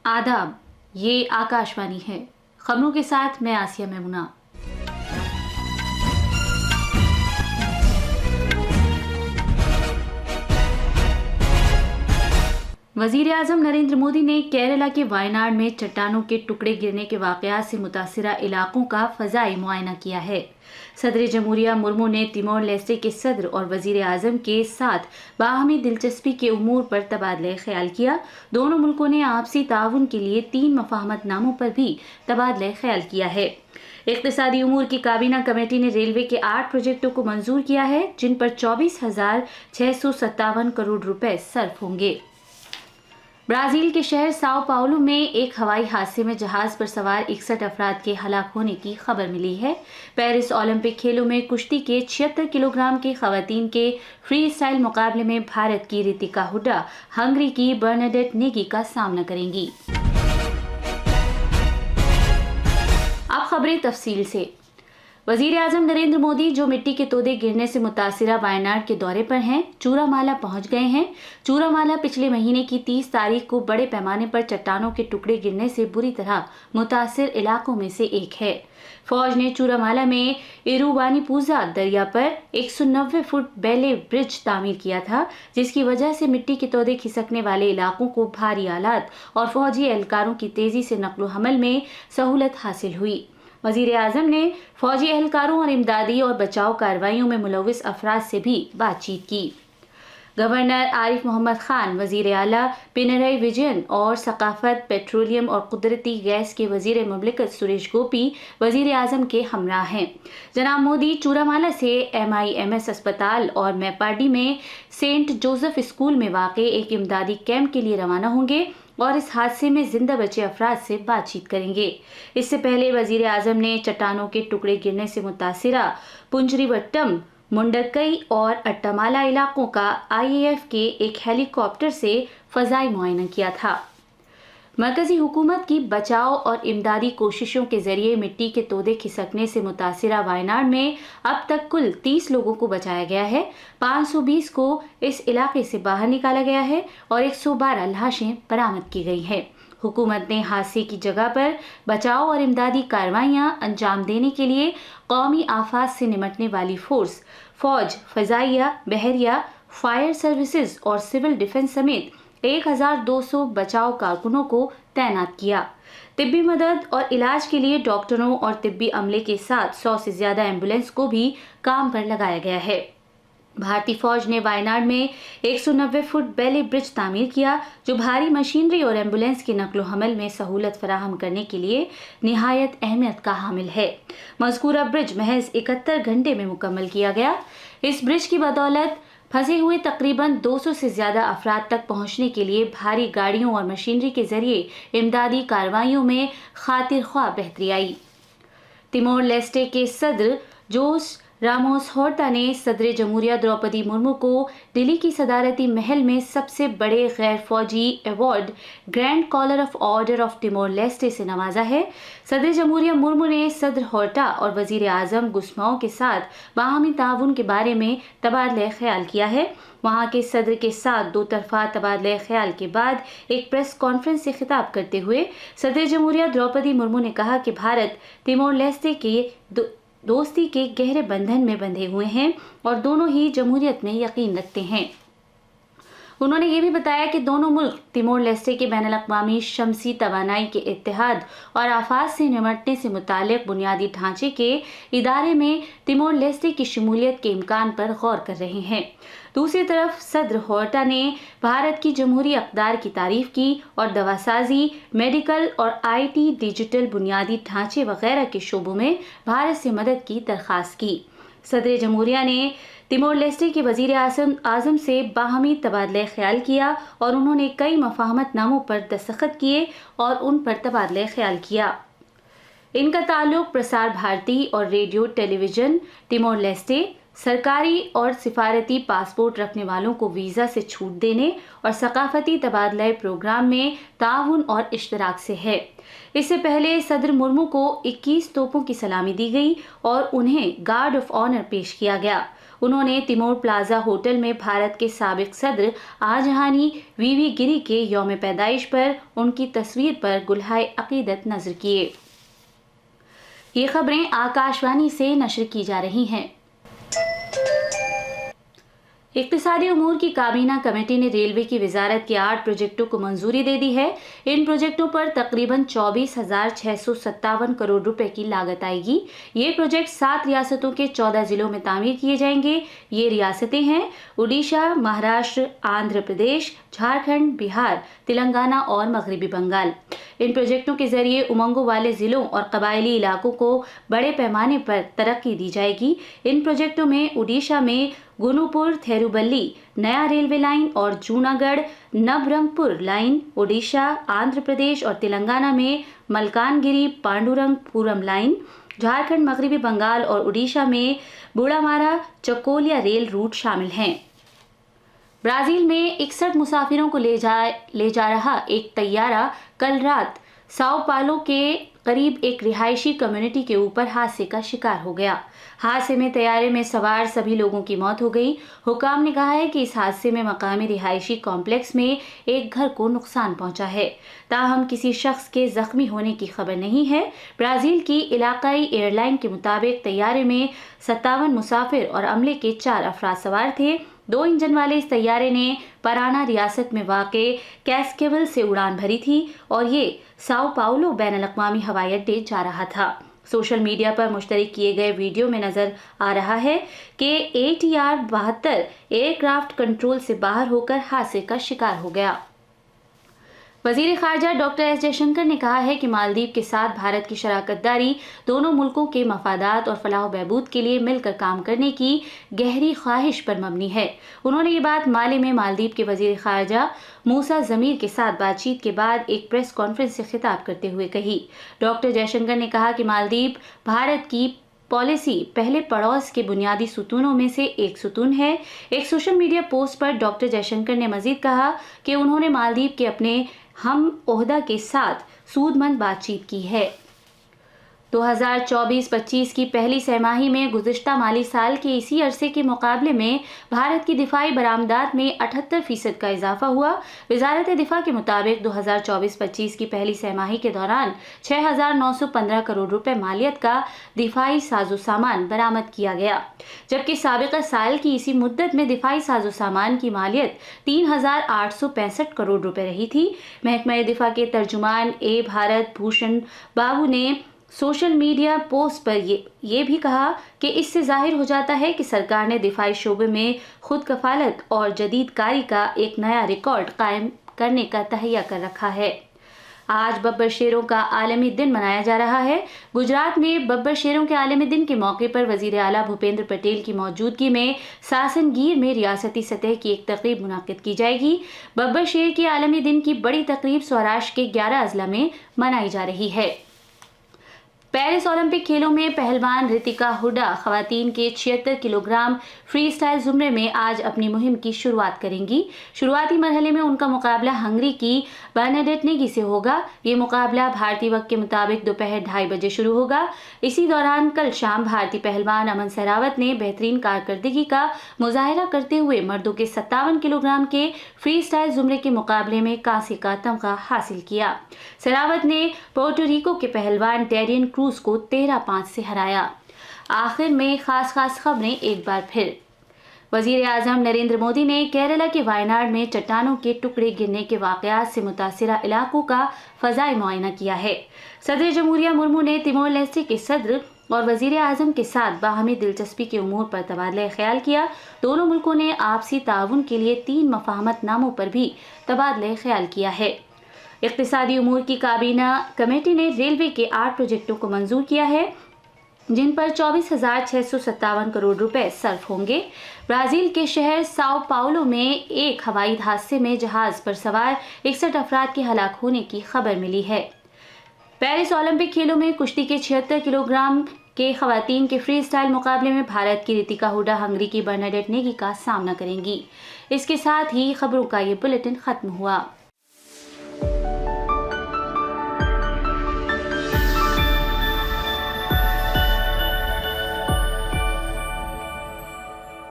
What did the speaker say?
आदाब, ये आकाशवाणी है। खबरों के साथ मैं आसिया मेमुना। वजीर आजम नरेंद्र मोदी ने केरला के वायनाड में चट्टानों के टुकड़े गिरने के वाकयात से मुतासिरा इलाकों का फजाई मुआयना किया है। सदर जमहूरिया मुर्मू ने तिमोर लेस्टे के सदर और वजीर आजम के साथ बाहमी दिलचस्पी के उमूर पर तबादला ख्याल किया। दोनों मुल्कों ने आपसी ताउन के लिए 3 मफाहमतनामों पर भी तबादला ख्याल किया है। इक्तिसादी उमूर की काबीना कमेटी ने रेलवे के 8 प्रोजेक्टों को मंजूर किया है, जिन पर 24,657 करोड़ रुपए सर्फ होंगे। ब्राजील के शहर साओ पाउलो में एक हवाई हादसे में जहाज पर सवार 61 अफराद के हलाक होने की खबर मिली है। पेरिस ओलंपिक खेलों में कुश्ती के 76 किलोग्राम के खवातीन के फ्री स्टाइल मुकाबले में भारत की रितिका हुड्डा हंगरी की बर्नाडेट नेगी का सामना करेंगी। अब खबरें तफसील से। वजीर आजम नरेंद्र मोदी, जो मिट्टी के तोदे गिरने से मुतासिरा वायनाड के दौरे पर हैं, चूरामाला पहुंच गए हैं। चूरामाला पिछले महीने की 30 तारीख को बड़े पैमाने पर चट्टानों के टुकड़े गिरने से बुरी तरह मुतासिर इलाकों में से एक है। फौज ने चूरामाला में इरुवानीपूजा दरिया पर 190 फुट बेले ब्रिज तामीर किया था, जिसकी वजह से मिट्टी के तोदे खिसकने वाले इलाकों को भारी आलात और फौजी एहलकारों की तेजी से नकलो हमल में सहूलत हासिल हुई। वजीर आजम ने फौजी एहलकारों और इमदादी और बचाव कार्रवाइयों में मुलविस अफराद से भी बातचीत की। गवर्नर आरिफ मोहम्मद खान, वजीर आला पिनरई विजयन और सकाफत, पेट्रोलियम और कुदरती गैस के वजीर मुमलिकत सुरेश गोपी वजीर आजम के हमरा हैं। जनाब मोदी चूरामाला से MIMS अस्पताल और मैपाडी में सेंट जोसेफ स्कूल में वाक़े एक इमदादी कैंप के लिए रवाना होंगे और इस हादसे में जिंदा बचे अफराद से बातचीत करेंगे। इससे पहले वजीर आजम ने चट्टानों के टुकड़े गिरने से मुतासिरा पुंजरीवट्टम, मुंडकई और अट्टामाला इलाकों का IAF के एक हेलीकॉप्टर से फजाई मुआयना किया था। मरकजी हुकूमत की बचाव और इमदादी कोशिशों के जरिए मिट्टी के तोदे खिसकने से मुतासिरा वायनाड में अब तक कुल 30 लोगों को बचाया गया है। 520 को इस इलाके से बाहर निकाला गया है और 112 लाशें बरामद की गई हैं। हुकूमत ने हादसे की जगह पर बचाव और इमदादी कार्रवाइयां अंजाम देने के लिए कौमी आफात से निमटने वाली फोर्स, फौज, फजाइया, बहरिया, फायर सर्विसेज और सिविल डिफेंस समेत 1200 बचाव कारकुनों को तैनात किया। तिब्बी मदद और इलाज के लिए डॉक्टरों और तिब्बी अमले के साथ 100 से ज्यादा एम्बुलेंस को भी काम पर लगाया गया है। भारतीय फौज ने वायनाड में 190 फुट बेले ब्रिज तामीर किया, जो भारी मशीनरी और एम्बुलेंस के नकलो हमल में सहूलत फराहम करने के लिए निहायत अहमियत का हामिल है। मज़कूरा ब्रिज महज 71 घंटे में मुकम्मल किया गया। इस ब्रिज की बदौलत फंसे हुए तकरीबन 200 से ज्यादा अफराद तक पहुंचने के लिए भारी गाड़ियों और मशीनरी के जरिए इमदादी कार्रवाइयों में खातिर ख्वाह बेहतरी आई। तिमोर लेस्टे के सदर जोस रामोस होर्टा ने सदर जमहूरिया द्रौपदी मुर्मू को दिल्ली की सदारती महल में सबसे बड़े गैर फौजी award Grand Collar of Order of Timor Leste से नवाजा है। सदर जमहूरिया मुर्मू ने सदर होर्टा और वजीर आजम गुस्माओं के साथ बाहमी ताउन के बारे में तबादला ख्याल किया है। वहां के सदर के साथ 2 तरफा तबादला ख्याल के बाद एक प्रेस कॉन्फ्रेंस से खिताब करते हुए सदर जमहूरिया द्रौपदी मुर्मू ने कहा कि भारत तिमोर लेस्टे के दोस्ती के गहरे बंधन में बंधे हुए हैं और दोनों ही जमहूरियत में यकीन रखते हैं। उन्होंने ये भी बताया कि दोनों मुल्क तिमोर लेस्टे के बैनुल-अक़वामी शमसी तवानाई के इत्तेहाद और आफात से निमटने से मुतालिक बुनियादी ढांचे के इदारे में तिमोर लेस्टे की शमूलियत के इम्कान पर गौर कर रहे हैं। दूसरी तरफ सदर होर्टा ने भारत की जमहूरी अक़दार की तारीफ की और दवासाजी, मेडिकल और IT, डिजिटल बुनियादी ढांचे वगैरह के शोबों में भारत से मदद की दरख्वास्त की। सदर जमहूरिया ने तिमोर लेस्टे के वजीर आजम से बाहमी तबादला ख्याल किया और उन्होंने कई मफाहमतनामों पर दस्तखत किए और उन पर तबादला ख्याल किया। इनका ताल्लुक प्रसार भारती और रेडियो टेलीविजन तिमोर लेस्टे, सरकारी और सिफारती पासपोर्ट रखने वालों को वीज़ा से छूट देने और सकाफती तबादला प्रोग्राम में ताउन और इश्तराक से है। इससे पहले सदर मुर्मू को 21 तोपों की सलामी दी गई और उन्हें गार्ड ऑफ ऑनर पेश किया गया। انہوں نے تیمور پلازا ہوٹل میں بھارت کے سابق صدر آجہانی وی وی گری کے یوم پیدائش پر ان کی تصویر پر گلہائے عقیدت نذر کیے۔ یہ خبریں آکاشوانی سے نشر کی جا رہی ہیں۔ اقتصادی امور کی کابینہ کمیٹی نے ریلوے کی وزارت کے 8 پروجیکٹوں کو منظوری دے دی ہے۔ ان پروجیکٹوں پر تقریباً 24,657 کروڑ روپے کی لاگت آئے گی۔ یہ پروجیکٹ 7 ریاستوں کے 14 ضلعوں میں تعمیر کیے جائیں گے۔ یہ ریاستیں ہیں اڈیشہ، مہاراشٹر، آندھرا پردیش، جھارکھنڈ، بہار، تلنگانہ اور مغربی بنگال۔ ان پروجیکٹوں کے ذریعے امنگوں والے ضلعوں اور قبائلی علاقوں کو بڑے پیمانے پر ترقی دی جائے گی۔ ان پروجیکٹوں میں اڈیشہ میں گنوپور تھیروبلی نیا ریلوے لائن اور جوناگڑھ نبرنگ پور لائن، اڈیشہ، آندھرا پردیش اور تلنگانہ میں ملکان گیری پانڈورنگ پورم لائن، جھارکھنڈ، مغربی بنگال اور اڈیشہ میں بوڑامارا چکولیا ریل روٹ شامل ہیں۔ برازیل میں 61 مسافروں کو لے جا رہا ایک طیارہ کل رات ساؤ پاولو کے قریب ایک رہائشی کمیونٹی کے اوپر حادثے کا شکار ہو گیا۔ حادثے میں طیارے میں سوار سبھی لوگوں کی موت ہو گئی۔ حکام نے کہا ہے کہ اس حادثے میں مقامی رہائشی کمپلیکس میں ایک گھر کو نقصان پہنچا ہے، تاہم کسی شخص کے زخمی ہونے کی خبر نہیں ہے۔ برازیل کی علاقائی ایئر لائن کے مطابق طیارے میں 57 مسافر اور عملے کے 4 افراد سوار تھے۔ 2 انجن والے اس طیارے نے پرانا ریاست میں واقع کیسکیول سے اڑان بھری تھی اور یہ ساؤ پاولو بین الاقوامی ہوائی اڈے جا رہا تھا۔ سوشل میڈیا پر مشترک کیے گئے ویڈیو میں نظر آ رہا ہے کہ ATR 72 ایئر کرافٹ کنٹرول سے باہر ہو کر حادثے کا شکار ہو گیا۔ وزیر خارجہ ڈاکٹر ایس جے شنکر نے کہا ہے کہ مالدیپ کے ساتھ بھارت کی شراکت داری دونوں ملکوں کے مفادات اور فلاح و بہبود کے لیے مل کر کام کرنے کی گہری خواہش پر مبنی ہے۔ انہوں نے یہ بات مالے میں مالدیپ کے وزیر خارجہ موسیٰ ضمیر کے ساتھ بات چیت کے بعد ایک پریس کانفرنس سے خطاب کرتے ہوئے کہی۔ ڈاکٹر جے شنکر نے کہا کہ مالدیپ بھارت کی پالیسی پہلے پڑوس کے بنیادی ستونوں میں سے ایک ستون ہے۔ ایک سوشل میڈیا پوسٹ پر ڈاکٹر جے شنکر نے مزید کہا کہ انہوں نے مالدیپ کے اپنے ہم عہدہ کے ساتھ سود مند بات چیت کی ہے۔ 2024-25 کی پہلی سہ ماہی میں گزشتہ مالی سال کے اسی عرصے کے مقابلے میں بھارت کی دفاعی برآمدات میں 78% کا اضافہ ہوا۔ وزارت دفاع کے مطابق 2024-25 کی پہلی سہ ماہی کے دوران 6,915 کروڑ روپے مالیت کا دفاعی ساز و سامان برآمد کیا گیا، جبکہ سابقہ سال کی اسی مدت میں دفاعی ساز و سامان کی مالیت 3,865 کروڑ روپے رہی تھی۔ محکمہ دفاع کے ترجمان بھارت بھوشن بابو نے سوشل میڈیا پوسٹ پر یہ بھی کہا کہ اس سے ظاہر ہو جاتا ہے کہ سرکار نے دفاعی شعبے میں خود کفالت اور جدید کاری کا ایک نیا ریکارڈ قائم کرنے کا تہیہ کر رکھا ہے۔ آج ببر شیروں کا عالمی دن منایا جا رہا ہے۔ گجرات میں ببر شیروں کے عالمی دن کے موقع پر وزیر اعلیٰ بھوپیندر پٹیل کی موجودگی میں ساسن گیر میں ریاستی سطح کی ایک تقریب منعقد کی جائے گی۔ ببر شیر کے عالمی دن کی بڑی تقریب سوراشٹر کے 11 اضلاع میں منائی جا رہی ہے۔ پیرس اولمپک کھیلوں میں پہلوان رتیکا ہوڈا خواتین کے 76 کلو گرام فری اسٹائل زمرے میں آج اپنی مہم کی شروعات کریں گی۔ شروعاتی مرحلے میں ان کا مقابلہ ہنگری کی برناڈیٹ نیگی سے ہوگا۔ یہ مقابلہ بھارتی وقت کے مطابق دوپہر 2:30 بجے شروع ہوگا۔ اسی دوران کل شام بھارتی پہلوان امن سہراوت نے بہترین کارکردگی کا مظاہرہ کرتے ہوئے مردوں کے 57 کلو گرام کے فری اسٹائل زمرے کے مقابلے میں کانسی کا تمغہ حاصل کیا۔ سہراوت نے پورٹو ریکو کے پہلوان ڈیرین کروز کو 13-5 سے ہرایا۔ آخر میں خاص خبریں ایک بار پھر۔ وزیر اعظم نریندر مودی نے کیرالہ کے وائناڈ میں چٹانوں کے ٹکڑے گرنے کے واقعات سے متاثرہ علاقوں کا فضائی معائنہ کیا ہے۔ صدر جمہوریہ مرمو نے تیمور لیسٹے کے صدر اور وزیر اعظم کے ساتھ باہمی دلچسپی کے امور پر تبادلہ خیال کیا۔ دونوں ملکوں نے آپسی تعاون کے لیے 3 مفاہمت ناموں پر بھی تبادلہ خیال کیا ہے۔ اقتصادی امور کی کابینہ کمیٹی نے ریلوے کے 8 پروجیکٹوں کو منظور کیا ہے، جن پر 24,657 کروڑ روپے صرف ہوں گے۔ برازیل کے شہر ساؤ پاولو میں ایک ہوائی حادثے میں جہاز پر سوار 61 افراد کے ہلاک ہونے کی خبر ملی ہے۔ پیرس اولمپک کھیلوں میں کشتی کے 76 کلو گرام کے خواتین کے فری اسٹائل مقابلے میں بھارت کی رتیکا ہوڈا ہنگری کی برناڈیٹ نیگی کا سامنا کریں گی۔ اس کے ساتھ ہی خبروں کا یہ بلیٹن ختم ہوا۔